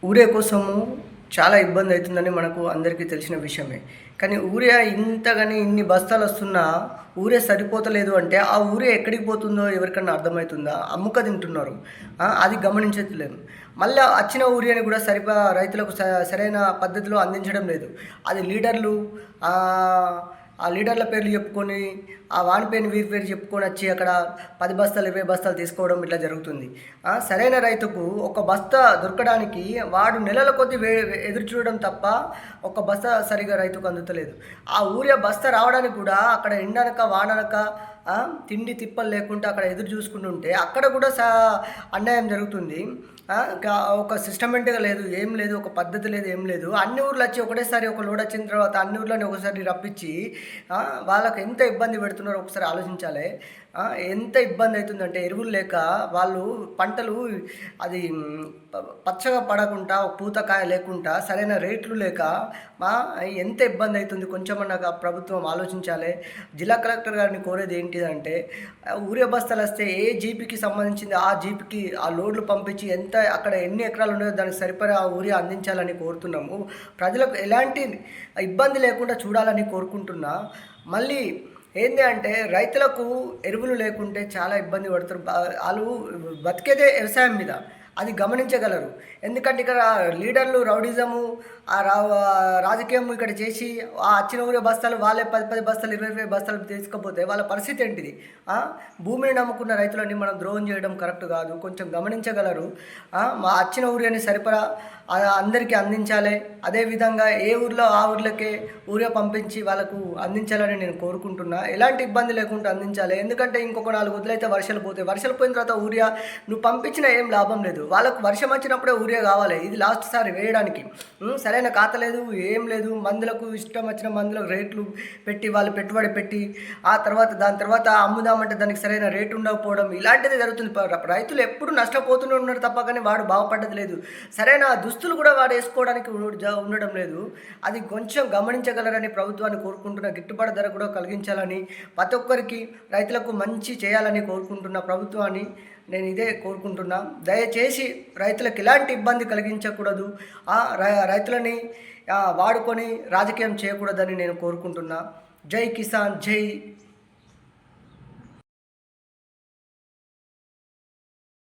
Urea కోసము చాలా ఇబ్బంది అవుతుందని మనకు అందరికీ తెలిసిన విషయమే. కానీ యూరియా ఇంతగాని ఇన్ని బస్తాలొస్తున్నా యూరియా సరిపోతలేదు అంటే, ఆ యూరియా ఎక్కడికి పోతుందో ఎవరికన్నా అర్థమైతుందా? అమ్ముక తింటున్నారు. అది గమనించట్లేము. మళ్ళా వచ్చిన యూరియాని కూడా రైతులకు సరైన పద్ధతిలో అందించడం లేదు. అది లీడర్లు ఆ లీడర్ల పేర్లు చెప్పుకొని, ఆ వాని పేరు వీరి పేరు చెప్పుకొని వచ్చి అక్కడ 10 బస్తాలు, 20 బస్తాలు తీసుకోవడం ఇట్లా జరుగుతుంది. సరైన రైతుకు ఒక బస్తా దొరకడానికి వాడు నెలల కొద్దీ ఎదురు చూడడం తప్ప ఒక బస్తా సరిగ్గా రైతుకు అందుతలేదు. ఆ యూరియా బస్తా రావడానికి కూడా అక్కడ ఎండనక వాననక తిండి తిప్పలు లేకుండా అక్కడ ఎదురు చూసుకుంటుంటే అక్కడ కూడా అన్యాయం జరుగుతుంది. ఒక సిస్టమేటిక్‌గా లేదు, ఏం లేదు, ఒక పద్ధతి లేదు, ఏం లేదు. అన్ని ఊర్లు వచ్చి ఒకటేసారి ఒక లోడ్ వచ్చిన తర్వాత అన్ని ఊర్లని ఒకసారి రప్పించి వాళ్ళకి ఎంత ఇబ్బంది పెడుతున్నారో ఒకసారి ఆలోచించాలి. ఎంత ఇబ్బంది అవుతుందంటే ఎరువులు లేక వాళ్ళు పంటలు అది పచ్చగా పడకుండా పూతకాయ లేకుండా సరైన రేట్లు లేక ఎంత ఇబ్బంది అవుతుంది. కొంచెమన్నా ప్రభుత్వం ఆలోచించాలి. జిల్లా కలెక్టర్ గారిని కోరేది ఏంటిదంటే, యూరియా బస్తాలు వస్తే ఏ జీపీకి సంబంధించింది ఆ జీపీకి ఆ లోడ్లు పంపించి ఎంత అక్కడ ఎన్ని ఎకరాలు ఉన్నాయో దానికి సరిపడా యూరియా అందించాలని కోరుతున్నాము. ప్రజలకు ఎలాంటి ఇబ్బంది లేకుండా చూడాలని కోరుకుంటున్నా. మళ్ళీ ఏంది అంటే రైతులకు ఎరువులు లేకుంటే చాలా ఇబ్బంది పడతారు. వాళ్ళు బతికేదే వ్యవసాయం మీద. అది గమనించగలరు. ఎందుకంటే ఇక్కడ లీడర్లు రౌడిజము రాజకీయం ఇక్కడ చేసి వచ్చిన ఊరే బస్తాలు వాళ్ళే 10 బస్తాలు 20 బస్తాలు తీసుకపోతే వాళ్ళ పరిస్థితి ఏంటిది? భూమిని నమ్ముకున్న రైతులని మనం ద్రోహం చేయడం కరెక్ట్ కాదు. కొంచెం గమనించగలరు. మా వచ్చిన ఊరిని సరిపడా అందరికీ అందించాలి. అదేవిధంగా ఏ ఊర్లో ఆ ఊర్లకే యూరియా పంపించి వాళ్ళకు అందించాలని నేను కోరుకుంటున్నా. ఎలాంటి ఇబ్బంది లేకుండా అందించాలి. ఎందుకంటే ఇంకొక 4 వదిలైతే వర్షాలు పోయిన తర్వాత యూరియా నువ్వు పంపించినా ఏం లాభం లేదు. వాళ్ళకు వర్షం వచ్చినప్పుడే యూరియా కావాలి. ఇది లాస్ట్ సారి వేయడానికి. సరైన ఖాతా లేదు, ఏం లేదు. మందులకు ఇష్టం వచ్చిన మందులకు రేట్లు పెట్టి వాళ్ళు పెట్టుబడి పెట్టి దాని తర్వాత అమ్ముదామంటే దానికి సరైన రేటు ఉండకపోవడం ఇలాంటిదే జరుగుతుంది. రైతులు ఎప్పుడు నష్టపోతూనే ఉన్నారు తప్ప కానీ వాడు బాగుపడ్డది లేదు. సరైన దుస్తులు కూడా వాడు వేసుకోవడానికి ఉండడం లేదు. అది కొంచెం గమనించగలరని ప్రభుత్వాన్ని కోరుకుంటున్న. గిట్టుబాటు ధర కూడా కలిగించాలని, ప్రతి ఒక్కరికి రైతులకు మంచి చేయాలని కోరుకుంటున్న ప్రభుత్వాన్ని. నేను ఇదే కోరుకుంటున్నా. దయచేసి రైతులకు ఎలాంటి ఇబ్బంది కలిగించకూడదు. రైతులని వాడుకొని రాజకీయం చేయకూడదని నేను కోరుకుంటున్నా. జై కిసాన్, జై